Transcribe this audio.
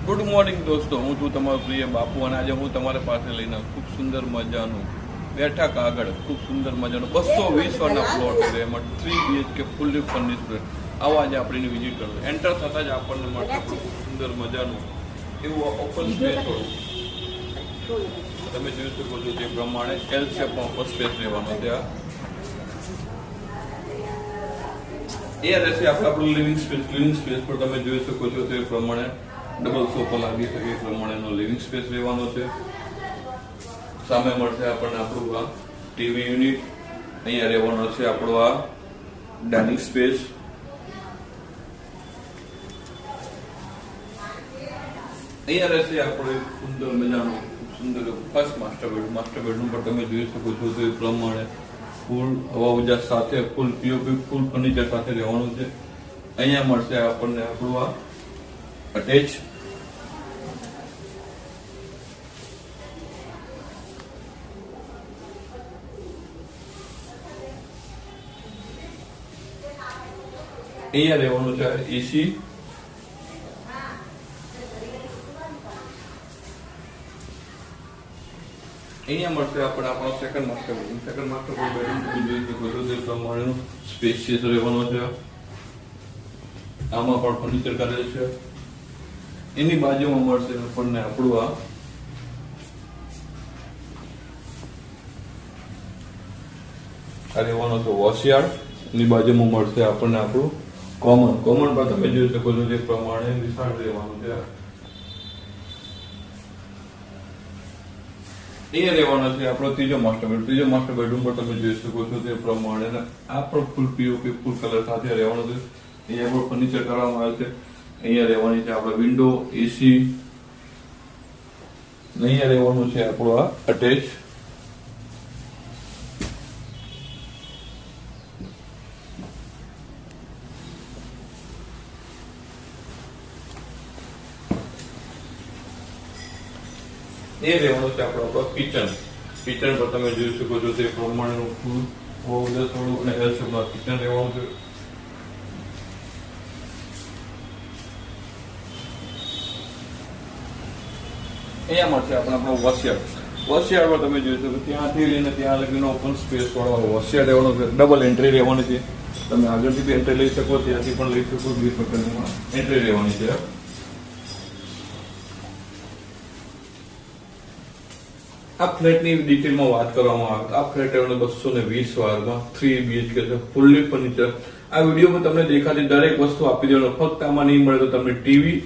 Good morning દોસ્તો, હું છું તમારો પ્રિય બાપુ અને આજે હું તમારા પાસે લઈને ખૂબ સુંદર મજાનું બેઠક આગળ ખૂબ સુંદર મજાનું 220 વાળા પ્લોટ છે. એમાં 3 BHK ફૂલી ફર્નિશ ફ્લેટ. આવો આજે આપણે વિઝિટ કરવું. એન્ટર થતા જ આપણને મળશે ખૂબ સુંદર મજાનું એવું ઓપન સ્પેસ હોય. તમે જોઈ શકો છો તે પ્રમાણે એલ શેપમાં ઓપન સ્પેસ રહેવાનો છે. એ રહેશે આપણું લિવિંગ સ્પેસ પર તમે જોઈ શકો છો તે પ્રમાણે ડબલ સોફા લાગી શકે એ પ્રમાણેનો લિવિંગ સ્પેસ રહેવાનો છે. સામે મળશે આપણને આપણું આ ટીવી યુનિટ. અહીંયા રહેવાનો છે આપણો આ ડાઇનિંગ સ્પેસ. અહીંયા રહેશે આપણો એક સુંદર મજાનો સુંદર ફર્સ્ટ માસ્ટર બેડરૂમ પર તમે જોઈ શકો છો તો એ પ્રમાણે ફૂલ હવા ઉજાસ સાથે ફૂલ પીઓપી ફૂલ ફર્નિચર સાથે રહેવાનું છે. અહીંયા મળશે આપણને આપણું આ અટેચ. અહીંયા રહેવાનું છે એસી. અહીંયા મળશે આપણે આપણો સેકન્ડ માસ્ટર બેડરૂમ જોઈ શકો છો તે પ્રમાણેનું સ્પેશિયસ રહેવાનો છે. આમાં પણ ફર્નિચર કરેલ છે. એની બાજુમાં મળશે આપણને આપણું આ રહેવાનો છે વોશયાર્ડ. એની બાજુમાં મળશે આપણને આપણું કોમન પર તમે જોઈ શકો છો તે પ્રમાણે વિશાળ રહેવાનું છે. એ રહેવાનો છે આપણો ત્રીજો માસ્ટર બેડરૂમ પર તમે જોઈ શકો છો તે પ્રમાણે આ પણ ફૂલ પીઓપી ફૂલ કલર સાથે રહેવાનો છે. અહીંયા પણ ફર્નિચર કરવામાં આવે છે. અહીંયા રહેવાની છે આપણે વિન્ડો, એસી. અહીંયા રહેવાનું છે આપણું આ અટેચ. એ રહેવાનું છે આપણો કિચન પર તમે જોઈ શકો છો તે પ્રમાણેનું ફૂલ થોડું અને એલ શેપનું કિચન રહેવાનું છે. અહીંયા મળશે આપણો વોશયાર્ડ પર તમે જોઈ શકો ત્યાંથી લઈને ત્યાં લગીનો ઓપન સ્પેસ વાળો વોશયાર્ડ રહેવાનો છે. ડબલ એન્ટ્રી રહેવાની છે. તમે આગળથી બી એન્ટ્રી લઈ શકો, ત્યાંથી પણ લઈ શકો. 20 પ્રકારની એન્ટ્રી રહેવાની છે. આ ફ્લેટની ડિટેલમાં વાત કરવામાં આવે તો આ ફ્લેટ રહેવાનો 220 વારમાં 3 BHK છે, ફૂલ્લી ફર્નિચર. આ વિડીયોમાં તમને દેખાતી દરેક વસ્તુ આપી દેવાનો. ફક્ત આમાં નહીં મળે તો તમને ટીવી